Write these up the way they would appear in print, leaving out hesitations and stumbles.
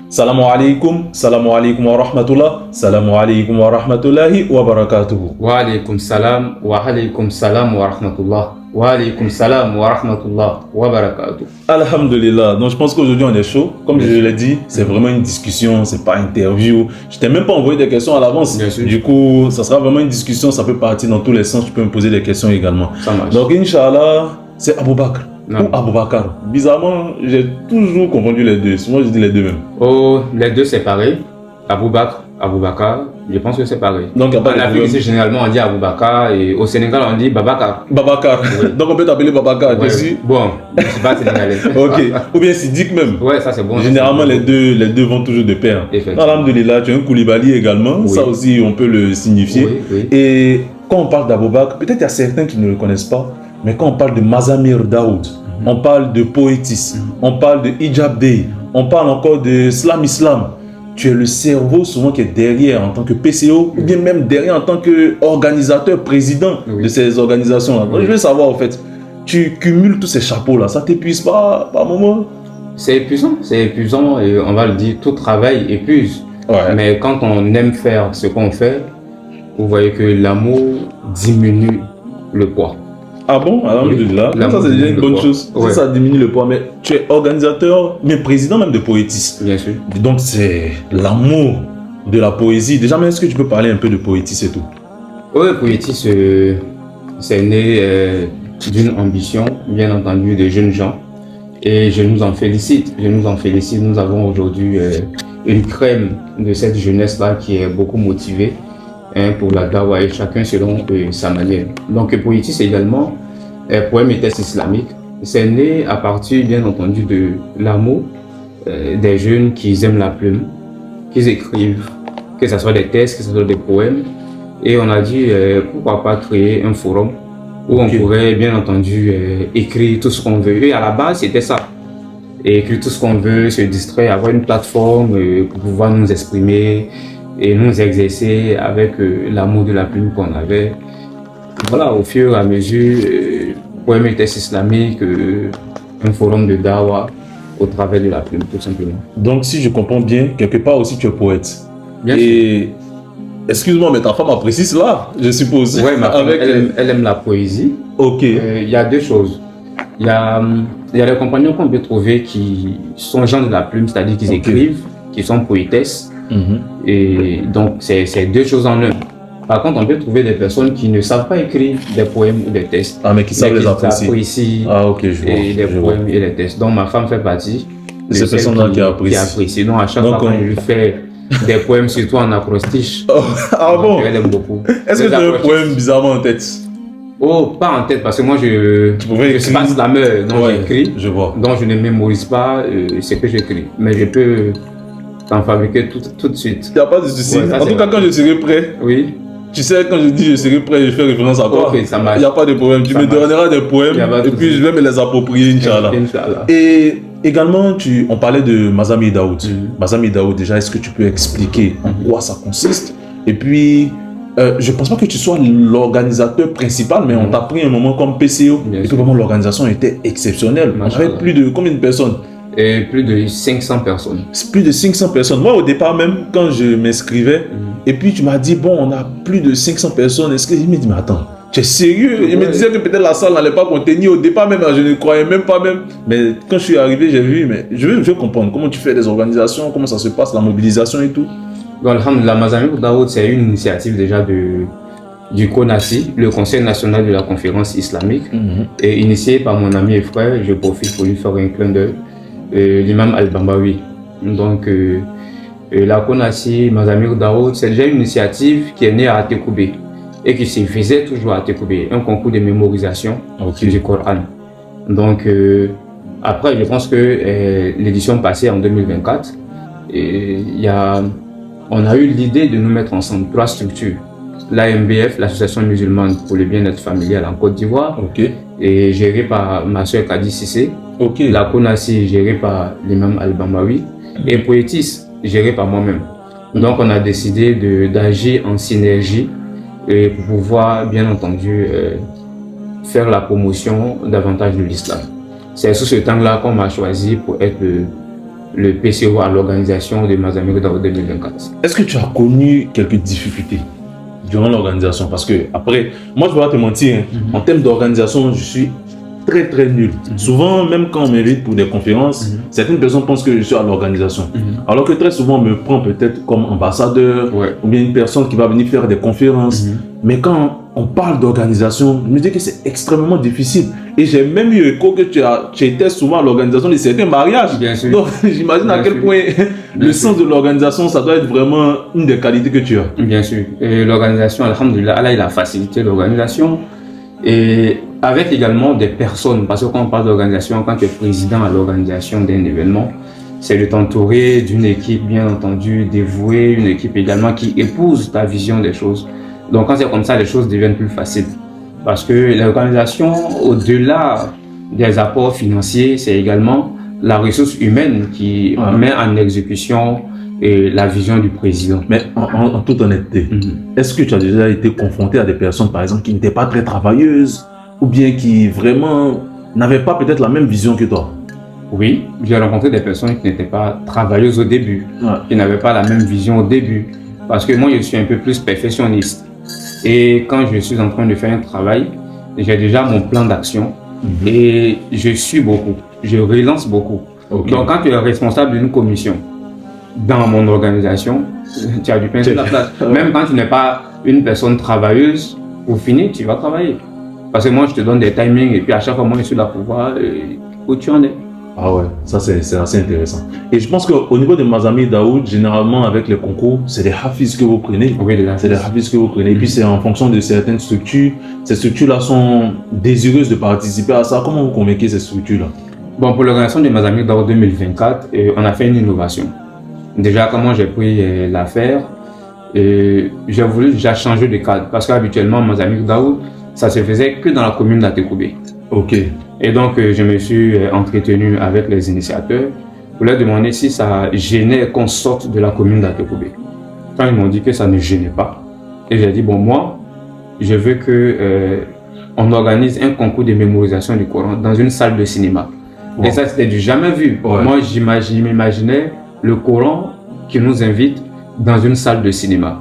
Salamu alaikum wa rahmatullah, salamu alaikum wa rahmatullahi wa barakatuhu. Wa alaikum salam wa rahmatullah. Wa alaikum salam wa rahmatullah wa barakatuh. Alhamdulillah. Donc je pense qu'aujourd'hui on est chaud. Comme je l'ai dit, c'est vraiment une discussion, c'est pas interview. Je t'ai même pas envoyé des questions à l'avance. Du coup, ça sera vraiment une discussion, ça peut partir dans tous les sens. Tu peux me poser des questions également. Ça marche. Donc Inch'Allah, c'est Aboubakar. Ou Aboubakar. Bizarrement, j'ai toujours confondu les deux. Souvent je dis les deux même. Oh, les deux c'est pareil. Aboubakar, je pense que c'est pareil. Donc, en Afrique, ici, généralement, on dit Aboubakar et au Sénégal, on dit Babakar. Babakar. Oui. Donc, on peut t'appeler Babakar. Ouais. Bon, je ne suis pas sénégalais. Ok. Ou bien Sidik même. Ouais, ça c'est bon. Généralement, les deux vont toujours de pair. Alhamdulillah, tu as un Koulibaly également. Oui. Ça aussi, on peut le signifier. Oui, oui. Et quand on parle d'Aboubakar, peut-être il y a certains qui ne le connaissent pas, mais quand on parle de Mazamir Daoud, on parle de Poétis, on parle de Hijab Day, on parle encore de Islam. Tu es le cerveau souvent qui est derrière en tant que PCO, ou bien même derrière en tant qu'organisateur, président de ces organisations-là. Donc, je veux savoir, en fait, tu cumules tous ces chapeaux-là, ça t'épuise pas par moment? C'est épuisant et on va le dire, tout travail épuise. Ouais. Mais quand on aime faire ce qu'on fait, vous voyez que l'amour diminue le poids. Ah bon? Alhamdulillah. Oui. Ça, c'est déjà une bonne chose. Ouais. Ça diminue le poids. Mais tu es organisateur, mais président même de Poétis. Bien sûr. Donc, c'est l'amour de la poésie. Déjà, mais est-ce que tu peux parler un peu de Poétis et tout? Oui, Poétis, c'est né d'une ambition, bien entendu, de jeunes gens. Et je nous en félicite. Nous avons aujourd'hui une crème de cette jeunesse-là qui est beaucoup motivée. Pour la dawa et chacun selon sa manière. Donc Poétis également, poème et texte islamique, c'est né à partir bien entendu de l'amour des jeunes qui aiment la plume, qui écrivent, que ce soit des textes, que ce soit des poèmes. Et on a dit pourquoi pas créer un forum où on pourrait bien entendu écrire tout ce qu'on veut. Et à la base c'était ça. Et écrire tout ce qu'on veut, se distraire, avoir une plateforme pour pouvoir nous exprimer et nous exercer avec l'amour de la plume qu'on avait. Voilà, au fur et à mesure, poème et texte islamique, un forum de dawa au travers de la plume, tout simplement. Donc, si je comprends bien, quelque part aussi tu es poète. Bien sûr. Excuse-moi, mais ta femme apprécie cela, je suppose. Oui, ma femme, elle aime la poésie. Ok. Il y a deux choses. Il y a les compagnons qu'on peut trouver qui sont gens de la plume, c'est-à-dire qu'ils écrivent, qui sont poétesses. Et donc, c'est deux choses en un. Par contre, on peut trouver des personnes qui ne savent pas écrire des poèmes ou des textes. Ah, mais qui savent les apprécier. Ah, ok, je vois. Et les poèmes et les textes. Donc, ma femme fait partie de ces personnes-là qui apprécient. Donc, à chaque fois qu'on lui fait des poèmes, surtout en acrostiche. Oh, ah bon? Elle aime beaucoup. Est-ce que tu as un poème bizarrement en tête? Oh, pas en tête, parce que moi, je suis pas slameur, donc j'écris. Je vois. Donc, je ne mémorise pas ce que j'écris. Mais je peux t'en fabriquer tout de suite. Il n'y a pas de souci. En tout cas, quand je serai prêt. Oui. Tu sais, quand je dis je serai prêt, je fais référence à toi. Ok, ça marche. Il n'y a pas de problème. Tu me donneras des poèmes et puis je vais me les approprier, Inch'Allah. Et également, on parlait de Mazamir Daoud. Mazamir Daoud, déjà, est-ce que tu peux expliquer en quoi ça consiste? Et puis, je ne pense pas que tu sois l'organisateur principal, mais on t'a pris un moment comme PCO. Et que vraiment, l'organisation était exceptionnelle. On avait plus de combien de personnes? Et plus de 500 personnes. Plus de 500 personnes. Moi, au départ même, quand je m'inscrivais, et puis tu m'as dit, bon, on a plus de 500 personnes. Est-ce que je me dis, mais attends, tu es sérieux? Il me disait que peut-être la salle n'allait pas contenir. Au départ même, je ne croyais même pas même. Mais quand je suis arrivé, j'ai vu, mais je veux comprendre comment tu fais les organisations, comment ça se passe, la mobilisation et tout. Donc, alhamdulillah, Mazamir Daoud, c'est une initiative déjà du CONACI, le Conseil national de la conférence islamique, et initié par mon ami et frère. Je profite pour lui faire un clin d'œil. L'imam Al-Bambawi. Donc, la CONACI, Mazamir Daoud, c'est déjà une initiative qui est née à Atekoubé et qui se faisait toujours à Atekoubé, un concours de mémorisation du Coran. Donc, après, je pense que l'édition passée en 2024, on a eu l'idée de nous mettre ensemble, 3 structures. L'AMBF, l'Association musulmane pour le bien-être familial en Côte d'Ivoire, et gérée par ma soeur Kadi Sissé. La CONACI gérée par l'imam Al-Bambawi et Poétis gérée par moi-même. Donc on a décidé d'agir en synergie et pour pouvoir bien entendu faire la promotion davantage de l'islam. C'est sous ce temps-là qu'on m'a choisi pour être le PCO à l'organisation de Mazamir Daoud 2024. Est-ce que tu as connu quelques difficultés durant l'organisation? Parce que, après, moi je ne vais pas te mentir, en termes d'organisation, je suis très très nul. Souvent, même quand on m'invite pour des conférences, certaines personnes pensent que je suis à l'organisation. Alors que très souvent, on me prend peut-être comme ambassadeur ou bien une personne qui va venir faire des conférences. Mais quand on parle d'organisation, je me dis que c'est extrêmement difficile. Et j'ai même eu écho que tu étais souvent à l'organisation de certains mariages. Bien sûr. Donc, j'imagine à quel point le sens de l'organisation, ça doit être vraiment une des qualités que tu as. Bien sûr. Et l'organisation, alhamdoulilah, Allah, il a facilité l'organisation. Et avec également des personnes, parce que quand on parle d'organisation, quand tu es président à l'organisation d'un événement, c'est de t'entourer d'une équipe, bien entendu, dévouée, une équipe également qui épouse ta vision des choses. Donc quand c'est comme ça, les choses deviennent plus faciles. Parce que l'organisation, au-delà des apports financiers, c'est également la ressource humaine qui met en exécution la vision du président. Mais en toute honnêteté, est-ce que tu as déjà été confronté à des personnes, par exemple, qui n'étaient pas très travailleuses ou bien qui vraiment n'avaient pas peut-être la même vision que toi? Oui, j'ai rencontré des personnes qui n'étaient pas travailleuses au début, qui n'avaient pas la même vision au début. Parce que moi, je suis un peu plus perfectionniste. Et quand je suis en train de faire un travail, j'ai déjà mon plan d'action et je suis beaucoup, je relance beaucoup. Donc quand tu es responsable d'une commission dans mon organisation, tu as du pain sur la place. Même quand tu n'es pas une personne travailleuse, pour finir, tu vas travailler. Parce que moi, je te donne des timings et puis à chaque fois, moi, je suis là pour voir où tu en es. Ah ouais, ça c'est assez intéressant. Et je pense qu'au niveau de Mazamir Daoud, généralement avec les concours, c'est des hafiz que vous prenez. Oui, c'est des hafiz que vous prenez. Et puis c'est en fonction de certaines structures. Ces structures-là sont désireuses de participer à ça. Comment vous convainquez ces structures-là? Bon, pour l'organisation de Mazamir Daoud 2024, on a fait une innovation. Déjà, comment j'ai pris l'affaire, j'ai voulu déjà changer de cadre. Parce qu'habituellement, Mazamir Daoud, ça se faisait que dans la commune d'Atekoubé. Ok. Et donc, je me suis entretenu avec les initiateurs pour leur demander si ça gênait qu'on sorte de la commune d'Atekoubé. Quand ils m'ont dit que ça ne gênait pas, et j'ai dit, bon, moi, je veux que on organise un concours de mémorisation du Coran dans une salle de cinéma. Et ça, c'était du jamais vu. Moi, j'imaginais le Coran qui nous invite dans une salle de cinéma.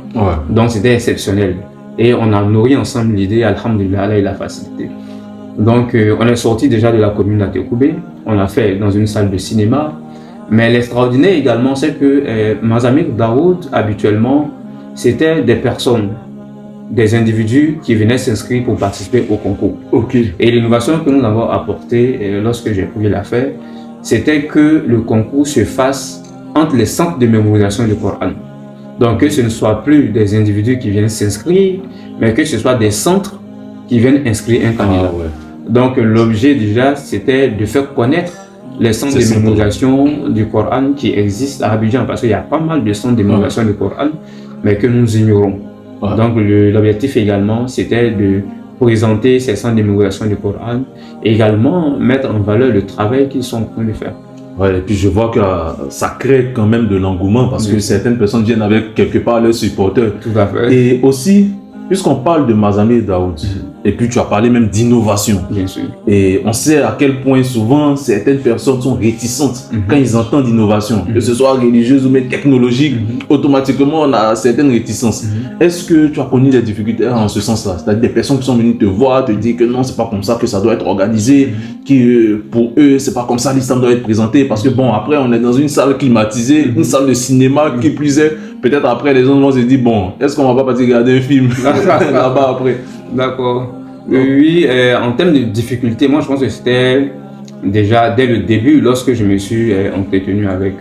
Donc, c'était exceptionnel. Et on a nourri ensemble l'idée, alhamdulillah, Allah il a facilité. Donc, on est sorti déjà de la commune d'Atekoubé, on a fait dans une salle de cinéma. Mais l'extraordinaire également, c'est que Mazamir Daoud, habituellement, c'était des personnes, des individus qui venaient s'inscrire pour participer au concours. Et l'innovation que nous avons apportée lorsque j'ai pris l'affaire, c'était que le concours se fasse entre les centres de mémorisation du Coran. Donc, que ce ne soit plus des individus qui viennent s'inscrire, mais que ce soit des centres qui viennent inscrire un candidat. Donc, l'objet déjà, c'était de faire connaître les centres de mémorisation du Coran qui existent à Abidjan, parce qu'il y a pas mal de centres de mémorisation du Coran, mais que nous ignorons. Donc, l'objectif également, c'était de présenter ces centres de mémorisation du Coran et également mettre en valeur le travail qu'ils sont en train de faire. Et puis je vois que ça crée quand même de l'engouement parce que certaines personnes viennent avec quelque part leurs supporters. Tout à fait. Et aussi, puisqu'on parle de Mazamir Daoud, et puis tu as parlé même d'innovation. Bien sûr. Et on sait à quel point souvent certaines personnes sont réticentes quand ils entendent innovation, que ce soit religieuse ou même technologique, automatiquement on a certaines réticences. Est-ce que tu as connu des difficultés en ce sens-là? C'est-à-dire des personnes qui sont venues te voir, te dire que non, c'est pas comme ça que ça doit être organisé, que pour eux, c'est pas comme ça l'islam doit être présenté, parce que bon, après on est dans une salle climatisée, une salle de cinéma qui plus est, peut-être après les gens vont se dire, bon, est-ce qu'on va pas partir regarder un film là-bas après? D'accord. Oui, en termes de difficultés, moi je pense que c'était déjà dès le début, lorsque je me suis entretenu avec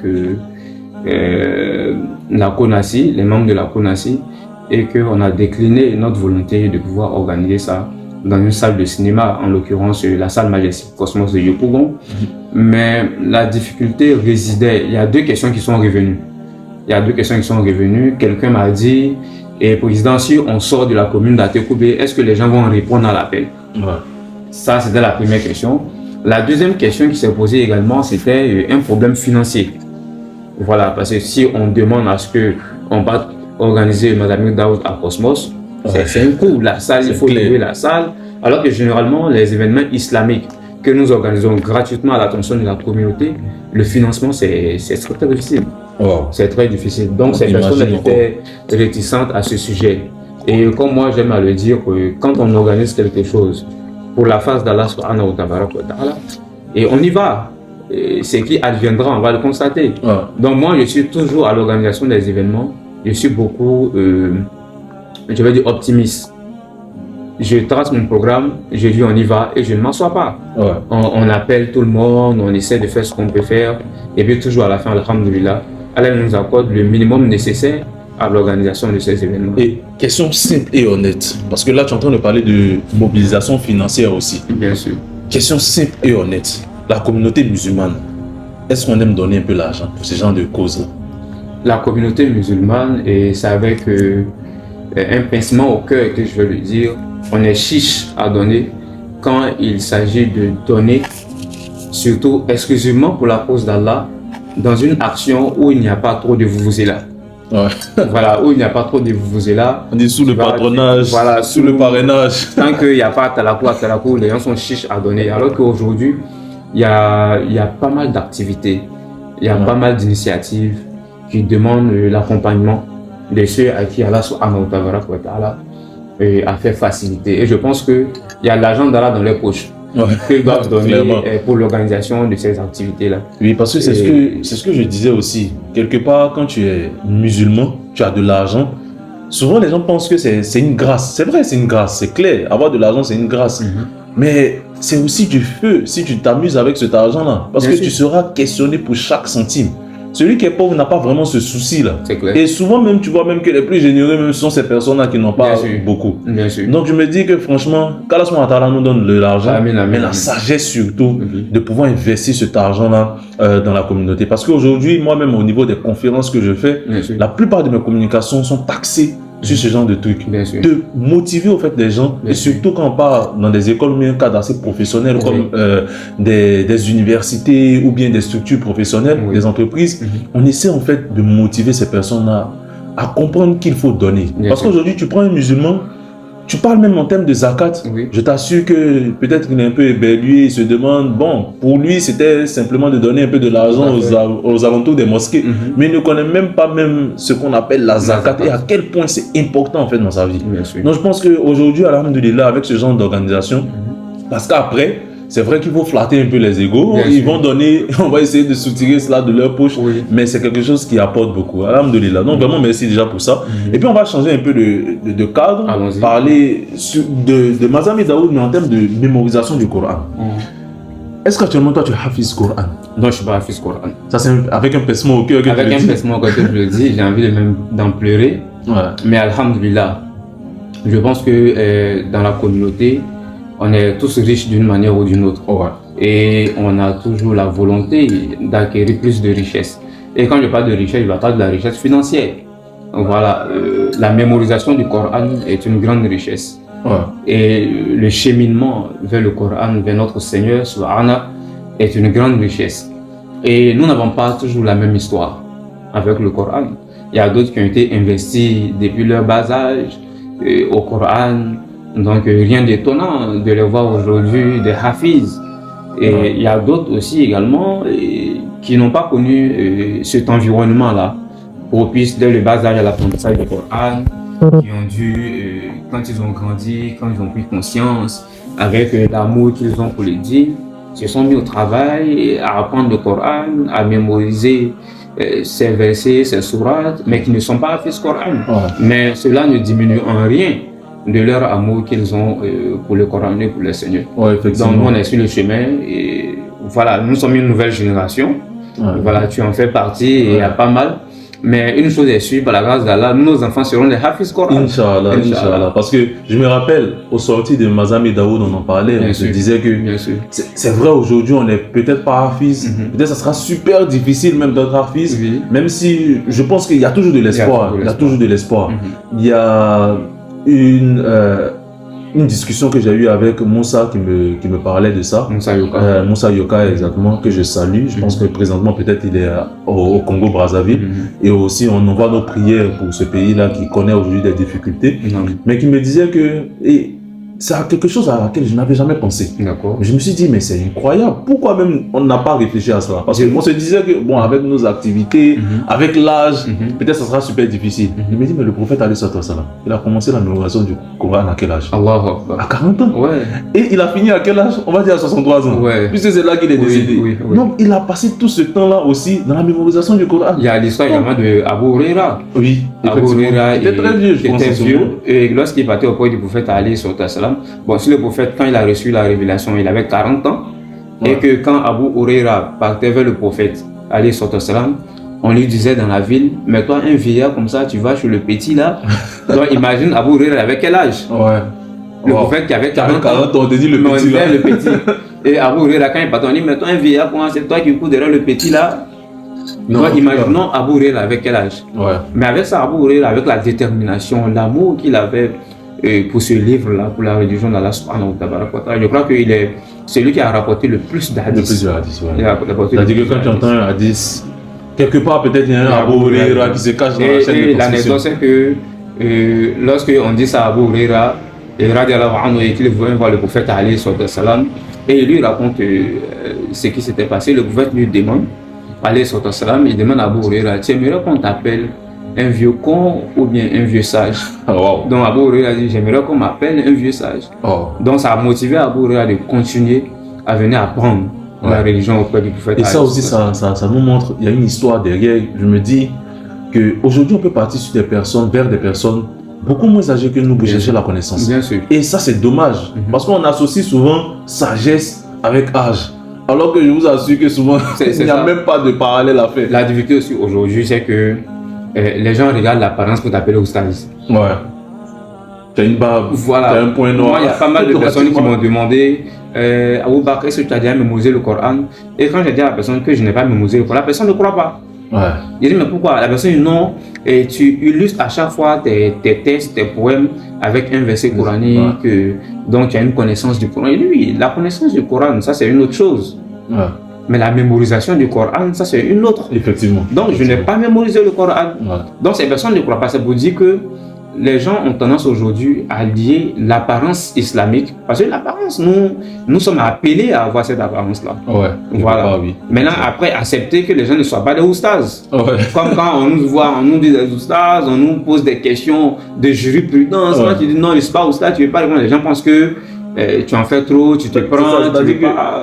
la CONACI, les membres de la CONACI, et qu'on a décliné notre volonté de pouvoir organiser ça dans une salle de cinéma, en l'occurrence la salle Majestic Cosmos de Yopougon. Mais la difficulté résidait, il y a deux questions qui sont revenues. Quelqu'un m'a dit, et président, si on sort de la commune d'Atekoubé, est-ce que les gens vont répondre à l'appel? Ça, c'était la première question. La deuxième question qui s'est posée également, c'était un problème financier. Voilà, parce que si on demande à ce qu'on va organiser Mazamir Daoud à Cosmos, c'est un coût. La salle, il faut louer la salle. Alors que généralement, les événements islamiques, que nous organisons gratuitement à l'attention de la communauté, le financement, c'est très, très difficile. Wow. C'est très difficile. Donc, ces personnes étaient réticentes à ce sujet. Et comme moi, j'aime à le dire, que quand on organise quelque chose pour la face d'Allah, et on y va, ce qui adviendra, on va le constater. Ouais. Donc, moi, je suis toujours à l'organisation des événements, je suis beaucoup, je vais dire, optimiste. Je trace mon programme, je dis on y va et je ne m'assois pas. Ouais. On appelle tout le monde, on essaie de faire ce qu'on peut faire. Et puis toujours à la fin, alhamdoulilah, Allah nous accorde le minimum nécessaire à l'organisation de ces événements. Et question simple et honnête, parce que là tu es en train de parler de mobilisation financière aussi. Bien sûr. Question simple et honnête, la communauté musulmane, est-ce qu'on aime donner un peu l'argent pour ce genre de causes-là? La communauté musulmane, et c'est avec un pincement au cœur que je veux le dire, on est chiche à donner quand il s'agit de donner, surtout exclusivement pour la cause d'Allah, dans une action où il n'y a pas trop de vuvuzela. Ouais. Voilà, où il n'y a pas trop de vuvuzela. On dit sous le patronage, voilà, sous le parrainage. Tant qu'il n'y a pas talakou, les gens sont chiches à donner. Alors qu'aujourd'hui, il y a pas mal d'activités, il y a pas mal d'initiatives qui demandent l'accompagnement de ceux à qui Allah subhanahu wa ta'ala a fait faciliter. Et je pense qu'il y a l'argent d'Allah dans les poches qu'ils doivent donner pour l'organisation de ces activités-là. Oui, parce que c'est ce que je disais aussi. Quelque part, quand tu es musulman, tu as de l'argent. Souvent, les gens pensent que c'est une grâce. C'est vrai, c'est une grâce, c'est clair. Avoir de l'argent, c'est une grâce. Mais c'est aussi du feu si tu t'amuses avec cet argent-là. Parce que tu seras questionné pour chaque centime. Celui qui est pauvre n'a pas vraiment ce souci-là. C'est clair. Et souvent, même, tu vois même que les plus généreux même sont ces personnes-là qui n'ont pas beaucoup. Bien sûr. Donc, je me dis que franchement, qu'Allah nous donne de l'argent, mais la sagesse surtout de pouvoir investir cet argent-là dans la communauté. Parce qu'aujourd'hui, moi-même, au niveau des conférences que je fais, la plupart de mes communications sont taxées sur ce genre de trucs. De motiver au fait des gens, et surtout quand on part dans des écoles ou bien un cadre assez professionnel comme des universités ou bien des structures professionnelles, des entreprises, on essaie en fait de motiver ces personnes-là à comprendre qu'il faut donner. Parce qu'aujourd'hui, tu prends un musulman, tu parles même en termes de zakat, je t'assure que peut-être qu'il est un peu éberlué, il se demande, bon, pour lui c'était simplement de donner un peu de l'argent aux alentours des mosquées, mais il ne connaît même pas même ce qu'on appelle la zakat et à quel point c'est important en fait dans sa vie. Donc je pense qu'aujourd'hui, alhamdoulilah, avec ce genre d'organisation, parce qu'après, c'est vrai qu'il faut flatter un peu les égos, ils vont donner, on va essayer de soutirer cela de leur poche, mais c'est quelque chose qui apporte beaucoup, alhamdoulilah. Donc vraiment merci déjà pour ça. Et puis on va changer un peu de cadre, parler de Mazami Daoud, mais en termes de mémorisation du Coran. Est-ce qu'actuellement toi tu es Hafiz Coran? Non, je ne suis pas Hafiz Coran. Ça c'est avec un pincement au cœur que avec un pincement au cœur que je le dis, j'ai envie d'en pleurer, mais alhamdoulilah, je pense que dans la communauté, on est tous riches d'une manière ou d'une autre. Et on a toujours la volonté d'acquérir plus de richesse. Et quand je parle de richesse, je parle de la richesse financière. Donc voilà, la mémorisation du Coran est une grande richesse. Et le cheminement vers le Coran, vers notre Seigneur, subhanahu, est une grande richesse. Et nous n'avons pas toujours la même histoire avec le Coran. Il y a d'autres qui ont été investis depuis leur bas âge au Coran. Donc rien d'étonnant de les voir aujourd'hui des hafiz. Et il y a d'autres aussi également qui n'ont pas connu cet environnement-là, propice dès le bas âge à l'apprentissage du Coran, qui ont dû, quand ils ont grandi, quand ils ont pris conscience, avec l'amour qu'ils ont pour le dîn, se sont mis au travail à apprendre le Coran, à mémoriser ces versets, ces sourates, mais qui ne sont pas hafiz Coran. Mais cela ne diminue en rien de leur amour qu'ils ont pour le Coran et pour le Seigneur. Donc nous on est sur le chemin et voilà, nous sommes une nouvelle génération. Voilà, tu en fais partie et il y a pas mal. Mais une chose est sûre, par la grâce d'Allah, nos enfants seront des Hafiz Coran. Inch'Allah, Inch'Allah. Parce que je me rappelle, au sorti de Mazami Daoud, on en parlait, on se disait que c'est vrai, aujourd'hui, on n'est peut-être pas Hafiz. Peut-être ça sera super difficile même d'être Hafiz, même si je pense qu'il y a toujours de l'espoir. Il y a toujours de l'espoir. Il y a une discussion que j'ai eue avec Moussa qui me parlait de ça. Moussa Yoka, exactement, que je salue. Je pense que présentement, peut-être, il est au Congo-Brazzaville. Et aussi, on envoie nos prières pour ce pays-là qui connaît aujourd'hui des difficultés. Mais qui me disait que c'est quelque chose à laquelle je n'avais jamais pensé. D'accord. Je me suis dit, mais c'est incroyable. Pourquoi même on n'a pas réfléchi à cela? Parce qu'on se disait que, bon, avec nos activités, avec l'âge, peut-être ça sera super difficile. Je me dis, mais le prophète alayhi salatu wassalam, il a commencé la mémorisation du Coran à quel âge? Allahu Akbar. À 40 ans. Ouais. Et il a fini à quel âge? On va dire à 63 ans. Ouais. Puisque c'est là qu'il est décédé. Oui. Donc, il a passé tout ce temps-là aussi dans la mémorisation du Coran. Il y a l'histoire également de Abu Huraira. Oui, Abu Huraira il était très vieux, je pense. était vieux. Et lorsqu'il partait auprès du prophète alayhi salam, bon, si le prophète, quand il a reçu la révélation, il avait 40 ans. Ouais. Et que quand Abu Huraira partait vers le prophète alayhi salam, on lui disait dans la ville, mais toi, un vieillard comme ça, tu vas chez le petit là. Donc imagine Abu Huraira avec quel âge? Ouais. Le prophète qui avait 40 ans. On te dit le petit là. Le petit. Et Abu Huraira, quand il partait, on dit, mais toi, un vieillard, comment c'est toi qui cours derrière le petit là? Donc imaginons Abu Huraira avec quel âge? Ouais. Mais avec ça, Abu Huraira, avec la détermination, l'amour qu'il avait pour ce livre-là, pour la religion d'Allah subhanahu wa ta'ala, je crois qu'il est celui qui a rapporté le plus d'hadiths. Le plus de hadiths, ouais. C'est-à-dire que quand tu entends un hadith, quelque part peut-être il y a un Abu Huraira qui se cache dans la chaîne de transmission. L'anecdote c'est que lorsque on dit ça à Abu Huraira, et qu'il voulait voir le prophète alayhi salam, et il lui raconte ce qui s'était passé, le prophète lui demande, alayhi salam, il demande à Abu Huraira, tu aimerais qu'on t'appelle un vieux con ou bien un vieux sage? Wow. Donc Abu Huraira a dit, j'aimerais qu'on m'appelle un vieux sage. Donc ça a motivé Abu Huraira de continuer à venir apprendre la religion auprès du prophète. Et ça aussi, ça nous montre, il y a une histoire derrière. Je me dis qu'aujourd'hui on peut partir sur des personnes, vers des personnes beaucoup moins âgées que nous pour chercher la connaissance. Bien sûr. Et ça c'est dommage, parce qu'on associe souvent sagesse avec âge. Alors que je vous assure que souvent, il n'y a même pas de parallèle à faire. La difficulté aussi aujourd'hui, c'est que les gens regardent l'apparence pour t'appeler oustaz. Ouais. Tu as une barbe, voilà. Tu as un point noir. Moi, il y a pas mal de personnes qui m'ont demandé Abou Bakr, est-ce que tu as déjà mémorisé le Coran? Et quand j'ai dit à la personne que je n'ai pas mémorisé le Coran, la personne ne croit pas. Ouais. Il dit, mais pourquoi? La personne dit non. Et tu illustres à chaque fois tes textes, tes poèmes avec un verset coranique, donc tu as une connaissance du Coran. Il dit, oui, la connaissance du Coran, ça c'est une autre chose. Ouais. Mais la mémorisation du Coran, ça c'est une autre. Effectivement. Donc je n'ai pas mémorisé le Coran. Ouais. Donc ces personnes ne croient pas. C'est pour dire que les gens ont tendance aujourd'hui à lier l'apparence islamique. Parce que l'apparence, nous sommes appelés à avoir cette apparence-là. Ouais. Voilà. Oui. Maintenant, après, accepter que les gens ne soient pas des oustaz. Ouais. Comme quand on nous voit, on nous dit des oustaz, on nous pose des questions de jurisprudence. Quand tu dis non, je ne suis pas oustaz, tu ne veux pas répondre. Les gens pensent que tu en fais trop, tu te prends.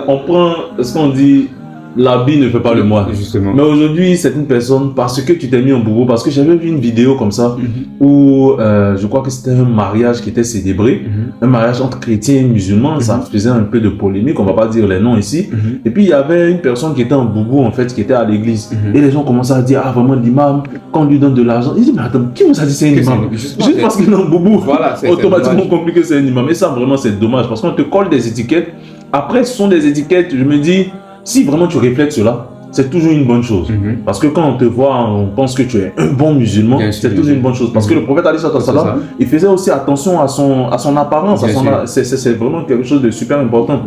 On prend ce qu'on dit. L'habit ne fait pas le moine. Justement. Mais aujourd'hui, c'est une personne, parce que tu t'es mis en boubou, parce que j'avais vu une vidéo comme ça, où je crois que c'était un mariage qui était célébré, un mariage entre chrétiens et musulmans, ça faisait un peu de polémique, on va pas dire les noms ici. Et puis il y avait une personne qui était en boubou, en fait, qui était à l'église. Et les gens commençaient à dire, ah vraiment l'imam, quand on lui donne de l'argent, ils disent, mais attends, qui vous a dit c'est un imam? Juste parce qu'il est en boubou, voilà, automatiquement compliqué c'est un imam. Et ça vraiment c'est dommage, parce qu'on te colle des étiquettes. Après ce sont des étiquettes, je me dis, si vraiment tu reflètes cela, c'est toujours une bonne chose. Parce que quand on te voit, on pense que tu es un bon musulman, c'est toujours une bonne chose. Parce que le prophète alayhi salam, il faisait aussi attention à son apparence. C'est vraiment quelque chose de super important.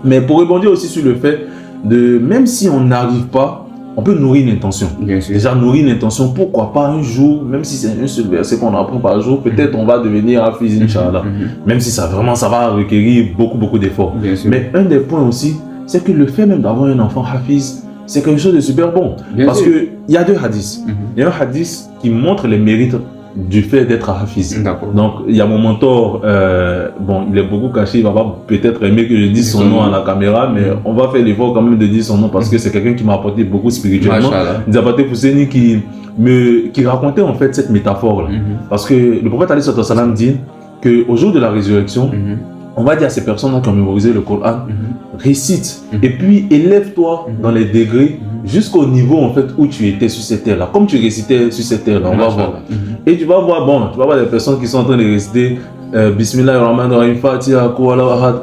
Mais pour rebondir aussi sur le fait de, même si on n'arrive pas, on peut nourrir une intention. Déjà nourrir une intention, pourquoi pas un jour, même si c'est un seul verset qu'on apprend par jour, peut-être on va devenir hafiz, Inch'Allah. Même si ça va requérir beaucoup d'efforts. Mais un des points aussi, c'est que le fait même d'avoir un enfant hafiz, c'est quelque chose de super bon. Parce qu'il y a deux hadiths. Il y a un hadith qui montre les mérites du fait d'être hafiz. Donc, il y a mon mentor, bon, il est beaucoup caché, il va pas peut-être aimer que je dise son nom à la caméra, mais on va faire l'effort quand même de dire son nom parce que c'est quelqu'un qui m'a apporté beaucoup spirituellement. Diabaté Pousseni qui racontait en fait cette métaphore-là. Parce que le prophète alayhi salam dit qu'au jour de la résurrection, on va dire à ces personnes-là qui ont mémorisé le Coran, récite et puis élève-toi dans les degrés jusqu'au niveau en fait où tu étais sur cette terre-là. Comme tu récitais sur cette terre-là, on va voir. Et tu vas voir, bon, tu vas voir des personnes qui sont en train de réciter Bismillahirrahmanirrahim, Fatiha, Qul Ahad,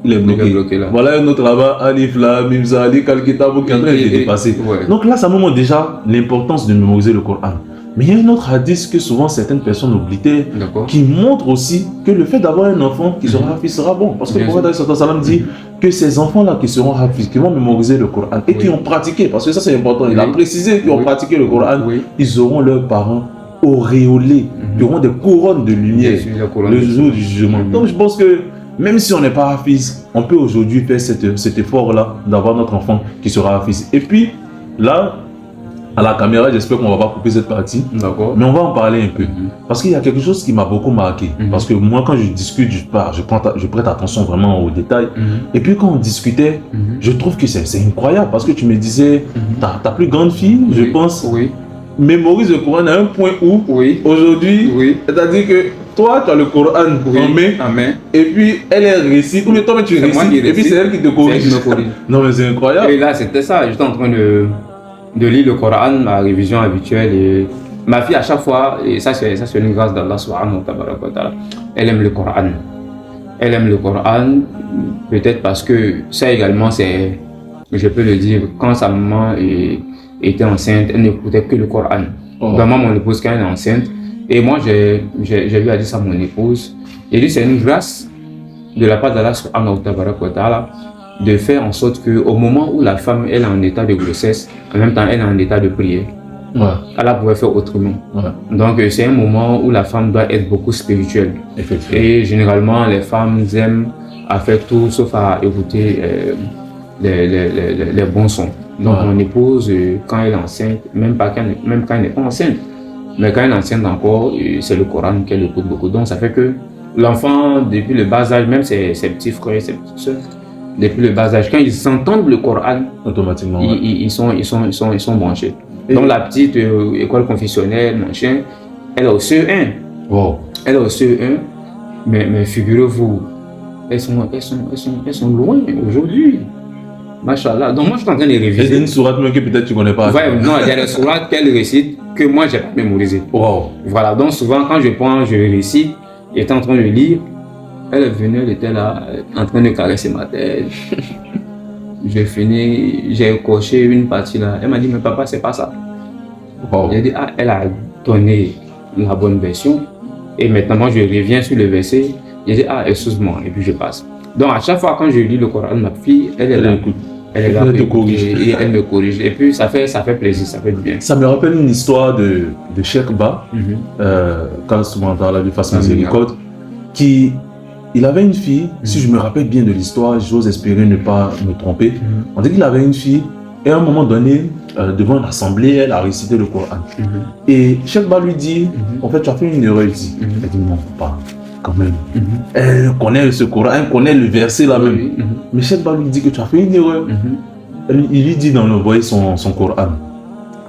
il est bloqué. Là. Voilà un autre là-bas, Alif, Lam, Mim, Zali, Kal-Kitab, qui est en train de dépasser. Donc là, ça montre déjà l'importance de mémoriser le Coran. Mais il y a un autre hadith que souvent certaines personnes oublient, qui montre aussi que le fait d'avoir un enfant qui sera hafiz sera bon. Parce que le prophète sallam dit que ces enfants-là qui seront hafiz, qui vont mémoriser le Coran et qui ont pratiqué, parce que ça c'est important, il a précisé qu'ils ont pratiqué le Coran, ils auront leurs parents auréolés, qui auront des couronnes de lumière le jour du jugement. Donc je pense que même si on n'est pas hafiz, on peut aujourd'hui faire cet effort-là d'avoir notre enfant qui sera hafiz. Et puis, là, à la caméra, j'espère qu'on ne va pas couper cette partie, mais on va en parler un peu. Parce qu'il y a quelque chose qui m'a beaucoup marqué. Parce que moi, quand je discute, je prête attention vraiment aux détails. Et puis, quand on discutait, je trouve que c'est incroyable. Parce que tu me disais, ta plus grande fille, je pense, mémorise le Coran à un point où, aujourd'hui, c'est-à-dire que toi, tu as le Coran en main, et puis elle est récite, ou toi, tu récites, et puis c'est elle qui te corrige. Non, mais c'est incroyable. Et là, c'était ça. J'étais en train de lire le Coran, ma révision habituelle. Et ma fille, à chaque fois, et ça c'est une grâce d'Allah subhanahu wa ta'ala, elle aime le Coran. Elle aime le Coran, peut-être parce que ça également, c'est, je peux le dire, quand sa maman était enceinte, elle n'écoutait que le Coran. Vraiment, mon épouse, quand elle est enceinte, et moi, j'ai lui dit ça à mon épouse. J'ai dit, c'est une grâce de la part d'Allah subhanahu wa ta'ala de faire en sorte qu'au moment où la femme elle est en état de grossesse, en même temps elle est en état de prière, elle pouvait faire autrement. Donc c'est un moment où la femme doit être beaucoup spirituelle. Et généralement les femmes aiment à faire tout sauf à écouter les bons sons. Donc mon épouse, quand elle est enceinte, même quand elle n'est pas enceinte, mais quand elle est enceinte encore, c'est le Coran qu'elle écoute beaucoup. Donc ça fait que l'enfant, depuis le bas âge, même ses petits frères, ses petites soeurs, depuis le bas âge, quand ils entendent le Coran, automatiquement, ils sont branchés. Et donc la petite école confessionnelle, machin, elle est au CE1. Elle est au CE1, mais figurez-vous, elles sont loin aujourd'hui. Machallah. Donc moi je suis en train de réviser. C'est une sourate même que peut-être tu connais pas. Non, il y a des sourates qu'elle récite que moi j'ai pas mémorisé. Voilà, donc souvent quand je récite, j'étais en train de lire. Elle est venue, elle était là, en train de caresser ma tête. J'ai fini, j'ai coché une partie là. Elle m'a dit, mais papa, c'est pas ça. J'ai dit, elle a donné la bonne version. Et maintenant, moi, je reviens sur le verset. J'ai dit, excuse-moi, et puis je passe. Donc, à chaque fois, quand je lis le Coran, ma fille, elle est là. Elle est là, et elle me corrige. Et puis, ça fait plaisir, ça fait du bien. Ça me rappelle une histoire de Cheikh Ba, quand souvent dans la vie face miséricorde, il avait une fille, si je me rappelle bien de l'histoire, j'ose espérer ne pas me tromper. On dit qu'il avait une fille, et à un moment donné, devant une assemblée, elle a récité le Coran. Et Cheikh Ba lui dit, en fait, tu as fait une erreur ici. Elle dit, non, pas, quand même. Elle connaît ce Coran, elle connaît le verset là même. Mais Cheikh Ba lui dit que tu as fait une erreur. Il lui dit d'envoyer son Coran.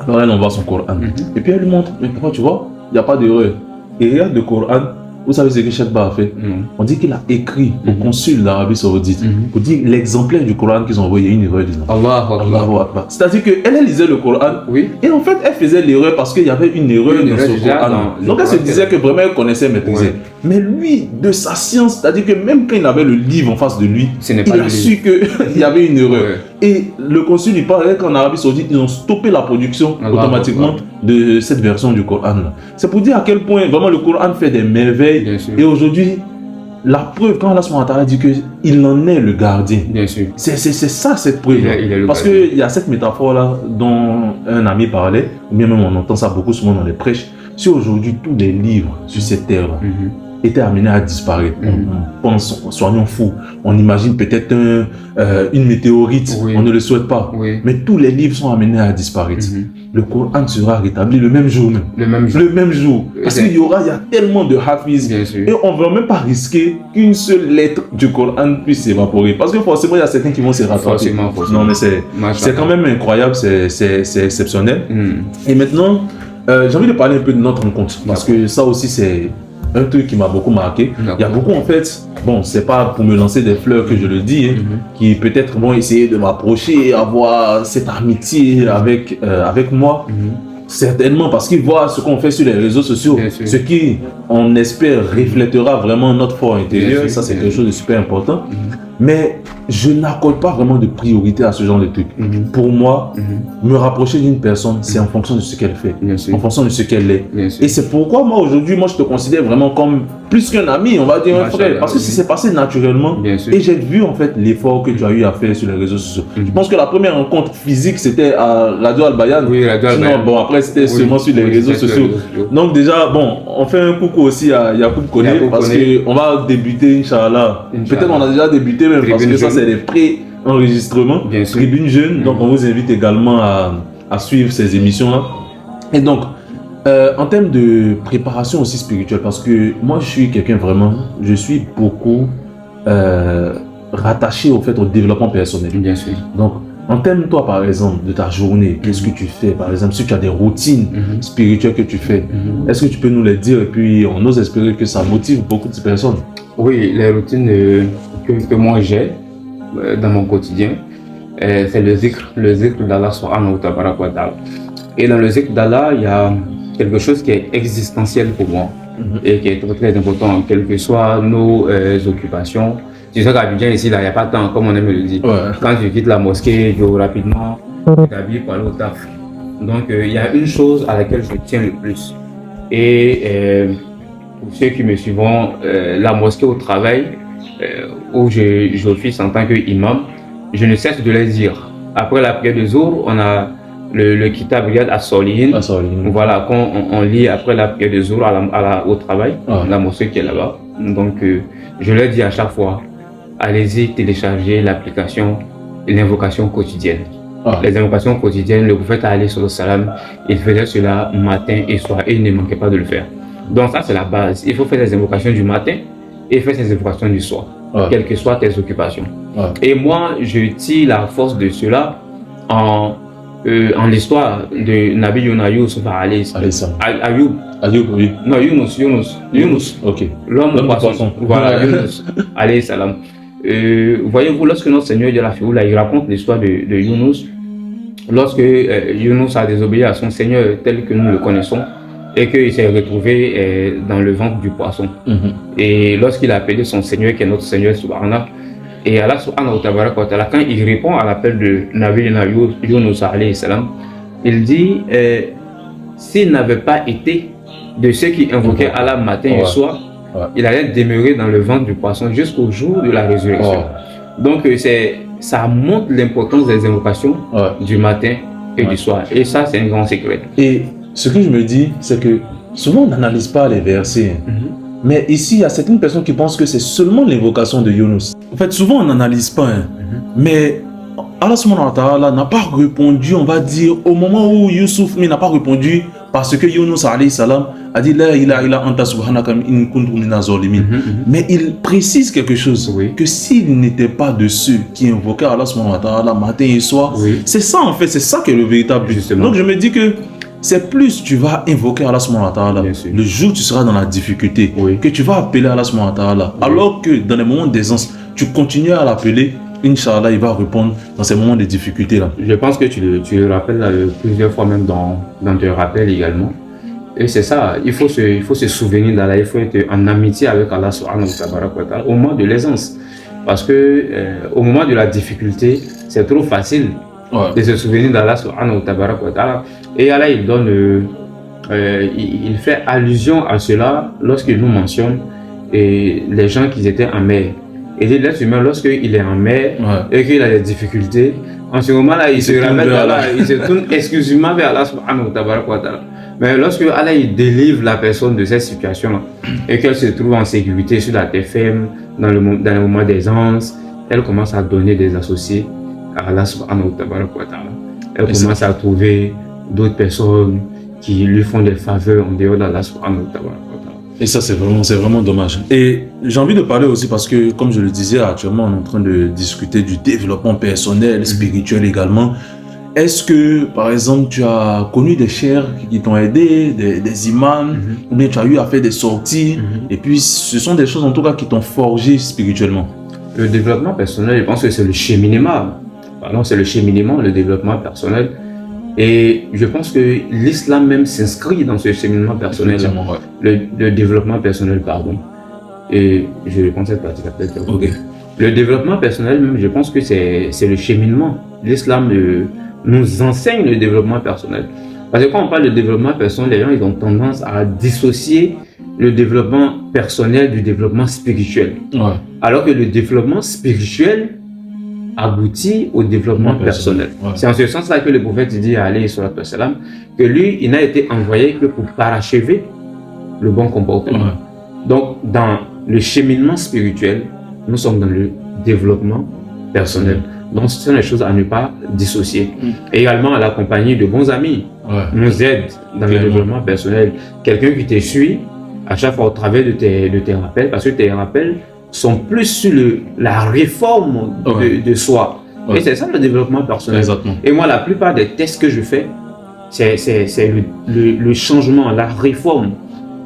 Alors elle envoie son Coran. Et puis elle lui montre, mais pourquoi tu vois, il n'y a pas d'erreur. Et regarde le Coran. Vous savez ce que Cheikh Ba a fait? On dit qu'il a écrit au consul d'Arabie Saoudite pour dire l'exemplaire du Coran qu'ils ont envoyé, une erreur dedans. Allahu Akbar. C'est-à-dire qu'elle lisait le Coran et en fait elle faisait l'erreur parce qu'il y avait une erreur dans ce Coran. Donc elle se disait que vraiment elle connaissait, maîtrisait. Mais lui, de sa science, c'est-à-dire que même quand il avait le livre en face de lui, il a su qu'il y avait une erreur. Et le consul, il parlait qu'en Arabie Saoudite, ils ont stoppé la production automatiquement de cette version du Coran. C'est pour dire à quel point vraiment le Coran fait des merveilles. Et aujourd'hui, la preuve, quand Allah dit qu'il en est le gardien, c'est ça cette preuve. Parce qu'il y a cette métaphore-là dont un ami parlait, ou bien même on entend ça beaucoup souvent dans les prêches. Si aujourd'hui tous les livres sur cette terre étaient amenés à disparaître, on pense, soyons fous, on imagine peut-être une météorite, on ne le souhaite pas, mais tous les livres sont amenés à disparaître. Le Coran sera rétabli le même jour même. Le même jour. Parce qu'il y a tellement de hafiz et on ne va même pas risquer qu'une seule lettre du Coran puisse s'évaporer. Parce que forcément, il y a certains qui vont se rattraper. Non, mais c'est quand même incroyable, c'est exceptionnel. Et maintenant, j'ai envie de parler un peu de notre rencontre. Parce que ça aussi, c'est un truc qui m'a beaucoup marqué. Il y a beaucoup en fait, bon, c'est pas pour me lancer des fleurs que je le dis, qui peut-être vont essayer de m'approcher, avoir cette amitié avec moi. Certainement parce qu'ils voient ce qu'on fait sur les réseaux sociaux, ce qui, on espère, reflètera vraiment notre fort intérieur. Ça, c'est quelque chose de super important. Mais je n'accorde pas vraiment de priorité à ce genre de trucs. Pour moi, me rapprocher d'une personne, c'est en fonction de ce qu'elle fait, en fonction de ce qu'elle est. Et c'est pourquoi moi aujourd'hui, je te considère vraiment comme plus qu'un ami, on va dire un frère. Parce que c'est passé naturellement. Et j'ai vu en fait l'effort que tu as eu à faire sur les réseaux sociaux. Je pense que la première rencontre physique, c'était à Radio Al-Bayan. Oui, Radio Al-Bayan. Sinon, bon, après, c'était seulement sur les réseaux sociaux. Donc déjà, bon, on fait un coucou aussi à Yacoub Koné, parce qu'on va débuter, Inch'Allah. Peut-être on a déjà débuté même, parce que ça, c'est des pré-enregistrements. Tribune Jeune. Donc, on vous invite également à suivre ces émissions-là. Et donc, en termes de préparation aussi spirituelle, parce que moi, je suis quelqu'un vraiment, je suis beaucoup rattaché au fait au développement personnel. Bien sûr. Donc, en termes, toi, par exemple, de ta journée, qu'est-ce que tu fais? Par exemple, si tu as des routines spirituelles que tu fais, est-ce que tu peux nous les dire? Et puis, on ose espérer que ça motive beaucoup de personnes. Oui, les routines que moi j'ai dans mon quotidien, c'est le zikr d'Allah subhanahu wa ta'ala. Et dans le zikr d'Allah, il y a quelque chose qui est existentiel pour moi et qui est très, très important, quelles que soient nos occupations. Tu sais qu'à Abidjan, ici, il n'y a pas de temps, comme on aime le dire. Quand tu quittes la mosquée, tu rapidement, tu t'habilles pour aller au taf. Donc, il y a une chose à laquelle je tiens le plus. Et pour ceux qui me suivent, la mosquée au travail, où j'office en tant qu'imam, je ne cesse de les dire. Après la prière de Zohr, on a le Kitab Riyad as-Solihin. Voilà, quand on lit après la prière de Zohr au travail, la mosquée qui est là-bas. Donc, je leur dis à chaque fois, allez-y télécharger l'application et l'invocation quotidienne. Les invocations quotidiennes, le prophète alayhi salam, il faisait cela matin et soir et il ne manquait pas de le faire. Donc ça c'est la base. Il faut faire les invocations du matin et faire ces invocations du soir, quelles que soient tes occupations. Et moi, je tire la force de cela en l'histoire de Nabi Yunus alayhi salam. Ayoub, oui. Non, Yunus. Ok. L'homme poisson. Voilà, Yunus alayhi salam. Voyez-vous, lorsque notre Seigneur de la Fioula, il raconte l'histoire de Yunus, lorsque Yunus a désobéi à son Seigneur tel que nous le connaissons, et qu'il s'est retrouvé dans le ventre du poisson. Et lorsqu'il a appelé son Seigneur, qui est notre Seigneur Subhana, et Allah Subhanahu wa ta'ala, quand il répond à l'appel de Nabi Yunus alayhi salam, il dit s'il n'avait pas été de ceux qui invoquaient Allah matin et soir, il allait demeurer dans le ventre du poisson jusqu'au jour de la résurrection. Donc ça montre l'importance des invocations du matin et du soir. Et ça, c'est un grand secret. Et ce que je me dis, c'est que souvent on n'analyse pas les versets. Mais ici, il y a certaines personnes qui pensent que c'est seulement l'invocation de Yunus. En fait, souvent on n'analyse pas. Mais Allah subhanahu wa ta'ala n'a pas répondu, on va dire, au moment où Youssouf n'a pas répondu parce que Yunus alayhi salam a dit la ilaha illa anta subhanaka in kuntu minaz zalimin. Mais il précise quelque chose, que s'il n'était pas de ceux qui invoquaient Allah subhanahu wa ta'ala matin et soir, c'est ça en fait, c'est ça qui est le véritable but. Donc je me dis que c'est plus tu vas invoquer Allah subhanahu wa ta'ala le jour où tu seras dans la difficulté, que tu vas appeler Allah subhanahu wa ta'ala, alors que dans les moments d'aisance, tu continues à l'appeler, Inch'Allah, il va répondre dans ces moments de difficulté là. Je pense que tu le rappelles plusieurs fois même dans tes rappels également. Et c'est ça, il faut se souvenir d'Allah, il faut être en amitié avec Allah subhanahu wa ta'ala au moment de l'aisance. Parce que au moment de la difficulté, c'est trop facile de se souvenir d'Allah subhanahu wa ta'ala. Et Allah, il donne, il fait allusion à cela lorsqu'il nous mentionne les gens qui étaient en mer. Et l'être humain, lorsqu'il est en mer et qu'il a des difficultés, en ce moment-là, il se ramène vers Allah, il se tourne exclusivement vers Allah subhanahu wa ta'ala. Mais lorsque Allah il délivre la personne de cette situation-là et qu'elle se trouve en sécurité sur la terre ferme, dans le moment d'aisance, elle commence à donner des associés à Allah subhanahu wa ta'ala. Elle commence à trouver d'autres personnes qui lui font des faveurs en dehors d'Allah subhanahu wa ta'ala. Et ça, c'est vraiment dommage. Et j'ai envie de parler aussi parce que, comme je le disais, actuellement, on est en train de discuter du développement personnel, spirituel également. Est-ce que, par exemple, tu as connu des chers qui t'ont aidé, des imams, ou bien tu as eu à faire des sorties, et puis ce sont des choses en tout cas qui t'ont forgé spirituellement? Le développement personnel, je pense que c'est le cheminement. Pardon, c'est le cheminement, le développement personnel. Et je pense que l'islam même s'inscrit dans ce cheminement personnel, le développement personnel, pardon. Et je réponds à cette partie-là peut-être. Le développement personnel, même, je pense que c'est le cheminement. L'islam nous enseigne le développement personnel. Parce que quand on parle de développement personnel, les gens ils ont tendance à dissocier le développement personnel du développement spirituel. Ouais. Alors que le développement spirituel aboutit au développement personnel. Ouais. C'est en ce sens-là que le prophète dit à alayhi salatu wassalam que lui, il n'a été envoyé que pour parachever le bon comportement. Ouais. Donc, dans le cheminement spirituel, nous sommes dans le développement personnel. Donc, ce sont les choses à ne pas dissocier. Et également, à la compagnie de bons amis nous aide dans le développement personnel. Quelqu'un qui te suit à chaque fois au travers de tes rappels, parce que tes rappels sont plus sur la réforme de soi. Et c'est ça le développement personnel. Exactement. Et moi, la plupart des tests que je fais, c'est le changement, la réforme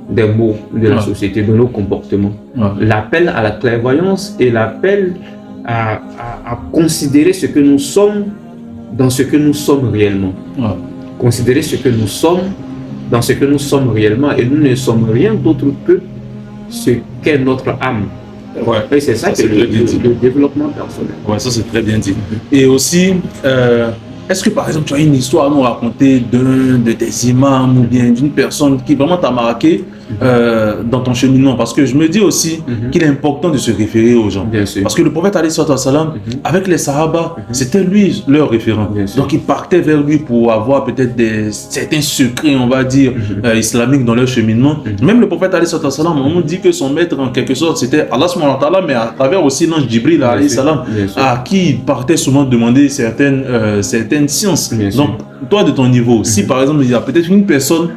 des mots de la société, de nos comportements. L'appel à la clairvoyance et l'appel à considérer ce que nous sommes dans ce que nous sommes réellement. Considérer ce que nous sommes dans ce que nous sommes réellement. Et nous ne sommes rien d'autre que ce qu'est notre âme. Et c'est ça, que le développement personnel. Ouais, ça c'est très bien dit. Et aussi, est-ce que par exemple tu as une histoire à nous raconter d'un de tes imams ou bien d'une personne qui vraiment t'a marqué dans ton cheminement? Parce que je me dis aussi qu'il est important de se référer aux gens. Bien sûr. Parce que le prophète alayhi salam, avec les sahaba, c'était lui leur référent. Donc ils partaient vers lui pour avoir peut-être certains secrets, on va dire, islamiques dans leur cheminement. Même le prophète alayhi salam, on nous dit que son maître en quelque sorte c'était Allah subhanahu wa ta'ala, mais à travers aussi l'ange Jibril alayhi salam, à qui il partait souvent demander certaines sciences. Donc toi de ton niveau, si par exemple il y a peut-être une personne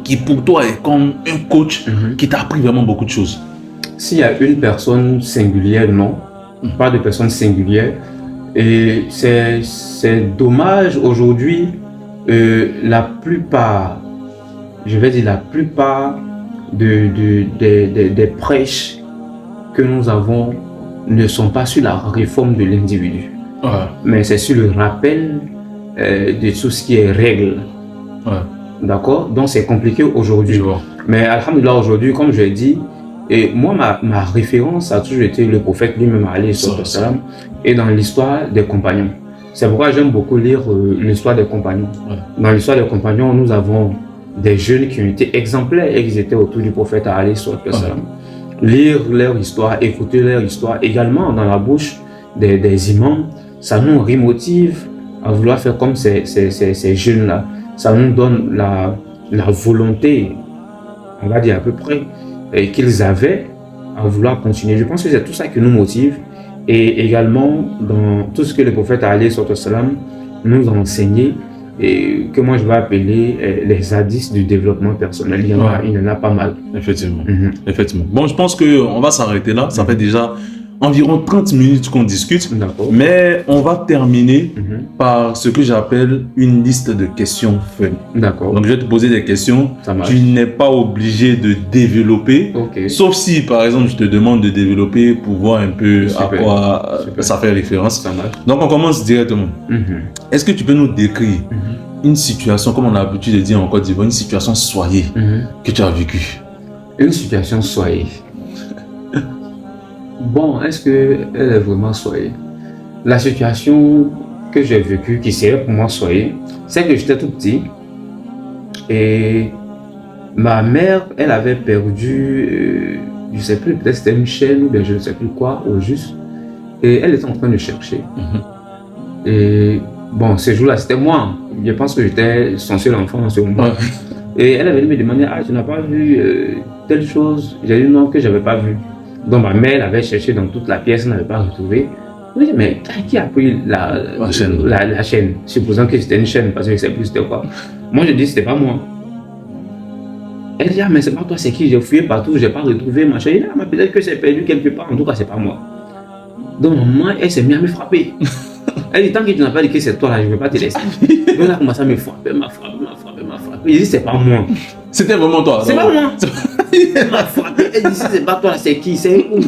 qui pour toi est comme un coach qui t'a appris vraiment beaucoup de choses. S'il y a une personne singulière, non. Pas de personne singulière. Et c'est dommage aujourd'hui, la plupart, je vais dire la plupart des prêches que nous avons ne sont pas sur la réforme de l'individu. Mais c'est sur le rappel de tout ce qui est règle. D'accord? Donc c'est compliqué aujourd'hui. Mais alhamdoulilah, aujourd'hui, comme je l'ai dit, et moi ma référence a toujours été le prophète lui-même alayhi salam, et dans l'histoire des compagnons. C'est pourquoi j'aime beaucoup lire l'histoire des compagnons. Dans l'histoire des compagnons, nous avons des jeunes qui ont été exemplaires et qui étaient autour du prophète alayhi salam. Lire leur histoire, écouter leur histoire, également dans la bouche des imams, ça nous remotive à vouloir faire comme ces jeunes-là. Ça nous donne la volonté, on va dire à peu près, qu'ils avaient à vouloir continuer. Je pense que c'est tout ça qui nous motive. Et également, dans tout ce que le prophète alayhi salam nous a enseigné, et que moi je vais appeler les hadiths du développement personnel. Il y en a pas mal. Effectivement. Effectivement. Bon, je pense qu'on va s'arrêter là. Ça fait déjà environ 30 minutes qu'on discute, mais on va terminer par ce que j'appelle une liste de questions fun. Donc je vais te poser des questions, tu n'es pas obligé de développer, sauf si par exemple je te demande de développer pour voir un peu à quoi ça fait référence. Donc on commence directement. Est-ce que tu peux nous décrire une situation, comme on a l'habitude de dire en Côte d'Ivoire, une situation soyée que tu as vécue? Une situation soyée. Bon, est-ce qu'elle est vraiment soyée? La situation que j'ai vécue, qui serait pour moi soyée, c'est que j'étais tout petit et ma mère, elle avait perdu, je ne sais plus, peut-être c'était une chaîne ou bien je ne sais plus quoi, au juste, et elle était en train de chercher. Et bon, ce jour-là, c'était moi. Je pense que j'étais son seul enfant en ce moment. Et elle avait me demandé, ah, tu n'as pas vu telle chose? J'ai dit non, que je n'avais pas vu. Donc ma mère avait cherché dans toute la pièce, elle n'avait pas retrouvé. Je me dis, mais qui a pris la chaîne? Supposant que c'était une chaîne, parce que je ne sais plus c'était quoi. Moi je dis, c'était pas moi. Elle dit, ah, mais c'est pas toi, c'est qui? J'ai fouillé partout, je n'ai pas retrouvé ma chaîne. Ah, mais peut-être que c'est perdu quelque part, en tout cas, c'est pas moi. Donc maman, elle s'est mise à me frapper. Elle dit, tant que tu n'as pas dit que c'est toi là, je ne vais pas te laisser. Donc elle a commencé à me frapper, m'a frappé. Il dit, c'est pas moi. C'était vraiment toi? C'est pas moi. Elle m'a frappé. Elle dit, si c'est pas toi, c'est qui? C'est où?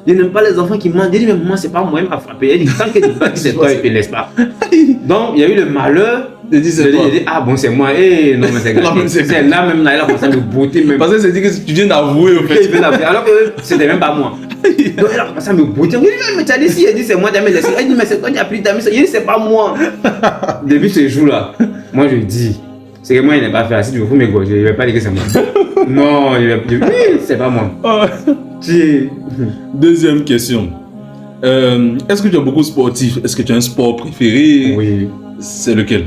Je n'aime pas les enfants qui mentent. Je dis, mais moi, c'est pas moi, elle m'a frappé. Elle dit, tant que tu dis pas que c'est toi, je te laisse pas. Donc, il y a eu le malheur de dire, ah bon, c'est moi. Eh, non, mais c'est là même, là, elle a commencé à me bouter. Parce que c'est dit que tu viens d'avouer, au fait. Alors que c'était même pas moi. Donc elle a commencé à me bouter. Oui, mais tu as dit si, elle dit c'est moi, tu as mis les signes. Elle dit mais c'est toi qui as pris ta mission. Il dit c'est pas moi. Depuis ce jour-là, moi je dis, c'est que moi il n'est pas fait. Si tu veux m'égorger, je ne vais pas dire que c'est moi. Non, je vais dire oui, c'est pas moi. Deuxième question. Est-ce que tu es beaucoup sportif? Est-ce que tu as un sport préféré? Oui. C'est lequel?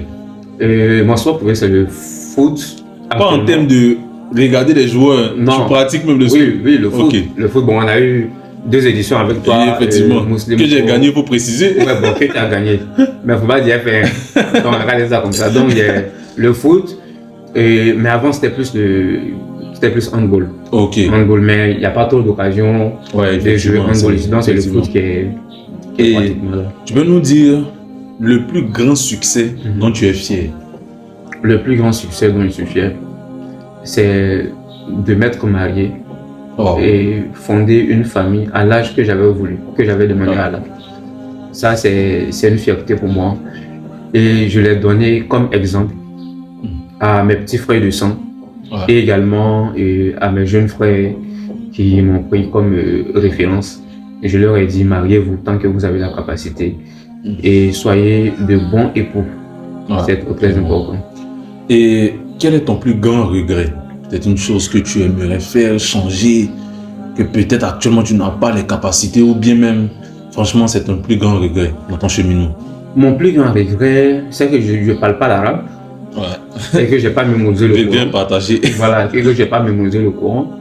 Mon sport préféré c'est le foot. Pas en termes de regarder les joueurs, non. Tu pratiques même le sport? Oui, le foot. Okay. Le foot, bon, on a eu 2 éditions avec toi. Oui, effectivement. Que j'ai gagné, il faut préciser. Ouais, bon, que tu as gagné. Mais il ne faut pas dire faire. Donc, regardez ça comme ça. Donc, il y a le foot. Mais avant, c'était plus handball. Ok. Handball, mais il n'y a pas trop d'occasion de jouer handball. Donc, c'est le foot qui est pratiquement là. Tu peux nous dire le plus grand succès dont tu es fier? Le plus grand succès dont je suis fier, c'est de m'être marié et fonder une famille à l'âge que j'avais voulu, que j'avais demandé à Allah. Ça, c'est une fierté pour moi. Et je l'ai donné comme exemple à mes petits frères de sang et également à mes jeunes frères qui m'ont pris comme référence. Et je leur ai dit, mariez-vous tant que vous avez la capacité et soyez de bons époux. C'est très important. Et quel est ton plus grand regret? Peut-être une chose que tu aimerais faire, changer, que peut-être actuellement tu n'as pas les capacités ou bien même, franchement, c'est ton plus grand regret dans ton cheminement. Mon plus grand regret, c'est que je ne parle pas l'arabe. C'est que je n'ai pas mémorisé le Coran. Bien partagé. Voilà, que je n'ai pas mémorisé le Coran.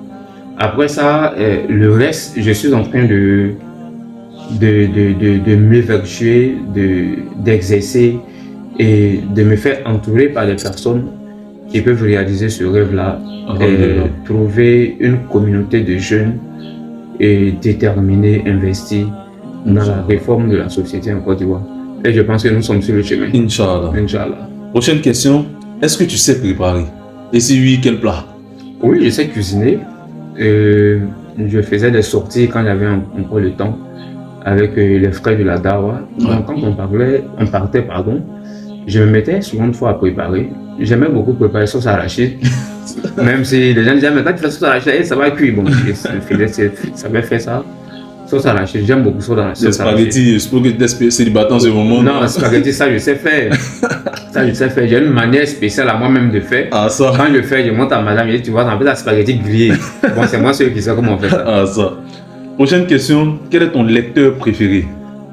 Après ça, le reste, je suis en train de m'évertuer, d'exercer et de me faire entourer par des personnes qui peuvent réaliser ce rêve-là, trouver une communauté de jeunes et déterminés, investis dans la réforme de la société en Côte d'Ivoire. Et je pense que nous sommes sur le chemin. Inch'Allah. Inch'Allah. Prochaine question, est-ce que tu sais préparer? Et si oui, quel plat? Oui, je sais cuisiner. Je faisais des sorties quand j'avais encore le temps avec les frères de la Dawa. Donc quand on partait, je me mettais souvent une fois à préparer. J'aimais beaucoup préparer sauce arachide. Même si les gens disaient, mais quand tu fais sauce arachide, ça va cuire. Bon, ça m'a fait ça. Sauce arachide, j'aime beaucoup sauce arachide. Les spaghettis, je pense que tu es célibataire en ce moment. Non, les spaghettis, ça je sais faire. J'ai une manière spéciale à moi-même de faire. Ah, ça. Quand je fais, je monte à madame, je dis, tu vois, ça fait la spaghetti grillée. Bon, c'est moi celui qui sait comment on fait ça. Ah, ça. Prochaine question, quel est ton lecteur préféré?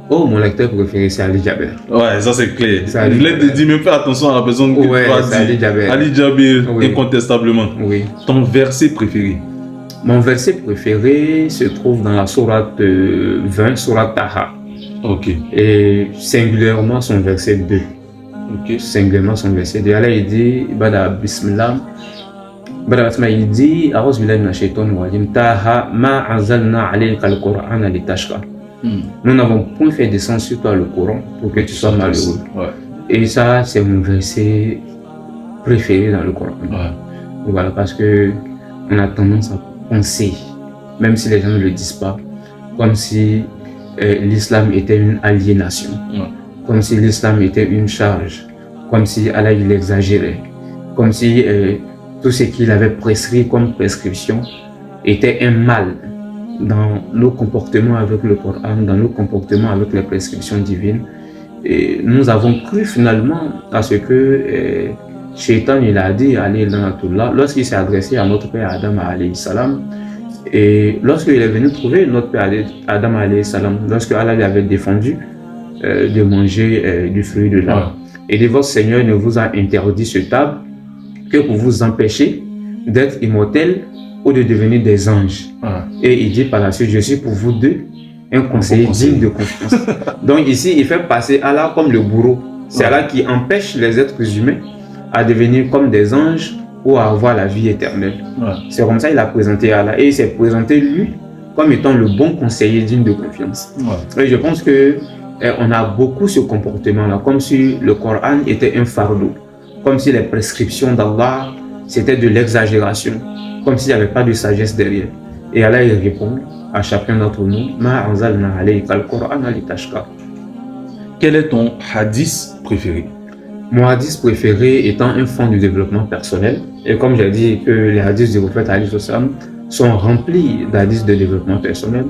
Oh, mon lecteur préféré, c'est Ali Djabel. Ouais, ça c'est clair. Je voulais te dire, mais fais attention à la personne que tu vas dire. Ali Djabel. Ali Djabel, incontestablement. Oui. Ton verset préféré? Mon verset préféré se trouve dans la sourate 20, sourate Taha. Ok. Et singulièrement son verset 2. Ok. Singulièrement son verset 2. Allah il dit, Bada Bismillah. Il dit, A'udhu billahi minash shaitanir rajim, Taha ma anzalna alayka al-Qur'ana litashqa. Nous n'avons point fait descendre sur toi le Coran pour que tu sois malheureux. Ouais. Et ça, c'est mon verset préféré dans le Coran. Ouais. Voilà, parce que on a tendance à penser, même si les gens ne le disent pas, comme si l'islam était une aliénation, comme si l'islam était une charge, comme si Allah il exagérait, comme si tout ce qu'il avait prescrit comme prescription était un mal dans nos comportements avec le Coran, dans nos comportements avec les prescriptions divines. Et nous avons cru finalement à ce que Shaitan il a dit à l'Ilanatullah lorsqu'il s'est adressé à notre père Adam alayhi salam, et lorsqu'il est venu trouver notre père Adam alayhi salam, lorsque Allah lui avait défendu de manger du fruit de l'arbre, et dit votre Seigneur ne vous a interdit ce table que pour vous empêcher d'être immortel ou de devenir des anges. Et il dit par la suite, je suis pour vous deux un conseiller digne de confiance. Donc ici, il fait passer Allah comme le bourreau. C'est Allah qui empêche les êtres humains à devenir comme des anges ou à avoir la vie éternelle. C'est comme ça qu'il a présenté Allah. Et il s'est présenté lui comme étant le bon conseiller digne de confiance. Et je pense que on a beaucoup ce comportement-là, comme si le Coran était un fardeau, comme si les prescriptions d'Allah c'était de l'exagération, comme s'il n'y avait pas de sagesse derrière. Et Allah il répond à chacun d'entre nous, Ma anzalna alayka al-Qur'ana litashqa. Quel est ton hadith préféré? Mon hadith préféré étant un fond du développement personnel. Et comme j'ai dit que les hadiths du prophète alayhi salam sont remplis d'hadiths de développement personnel.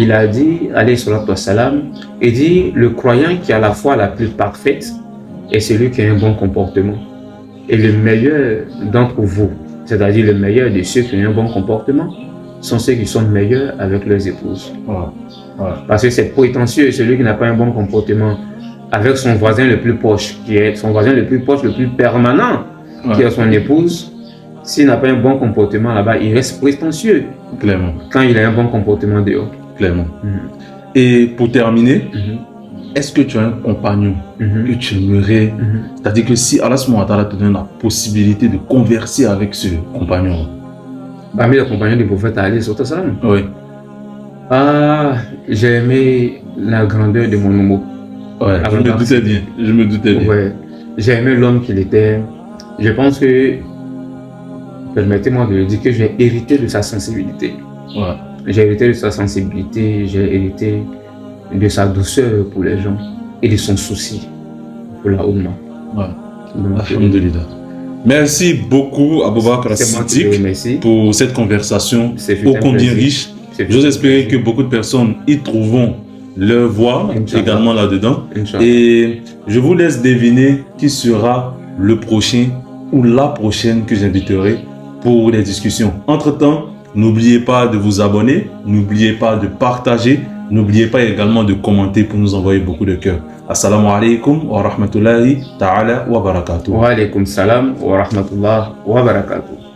il a dit, alayhi salatu wassalam, il dit, le croyant qui a la foi la plus parfaite est celui qui a un bon comportement. Et le meilleur d'entre vous, c'est-à-dire le meilleur de ceux qui ont un bon comportement, sont ceux qui sont meilleurs avec leurs épouses. Parce que c'est prétentieux, celui qui n'a pas un bon comportement avec son voisin le plus proche, qui est son voisin le plus proche, le plus permanent, qui est son épouse. S'il n'a pas un bon comportement là-bas, il reste prétentieux. Clairement. Quand il a un bon comportement dehors. Clairement. Et pour terminer, est-ce que tu as un compagnon que tu aimerais, c'est-à-dire que si Allah te donne la possibilité de converser avec ce compagnon? Parmi les compagnons du prophète Ali, oui. J'ai aimé la grandeur de mon homo. Ouais, je me doutais bien. Ouais. J'ai aimé l'homme qu'il était. Je pense que, permettez-moi de le dire, que j'ai hérité de sa sensibilité. J'ai hérité de sa sensibilité, j'ai hérité de sa douceur pour les gens et de son souci pour la Oumma. Alhamdulillah. Merci beaucoup Aboubakar Siddiq pour cette conversation ô combien riche. J'ose espérer que beaucoup de personnes y trouveront leur voix également là-dedans. Et je vous laisse deviner qui sera le prochain ou la prochaine que j'inviterai pour les discussions. Entre-temps, n'oubliez pas de vous abonner, n'oubliez pas de partager, n'oubliez pas également de commenter pour nous envoyer beaucoup de cœur. Assalamu alaikum wa rahmatullahi ta'ala wa barakatuh. Wa alaikum salam wa rahmatullah wa barakatuh.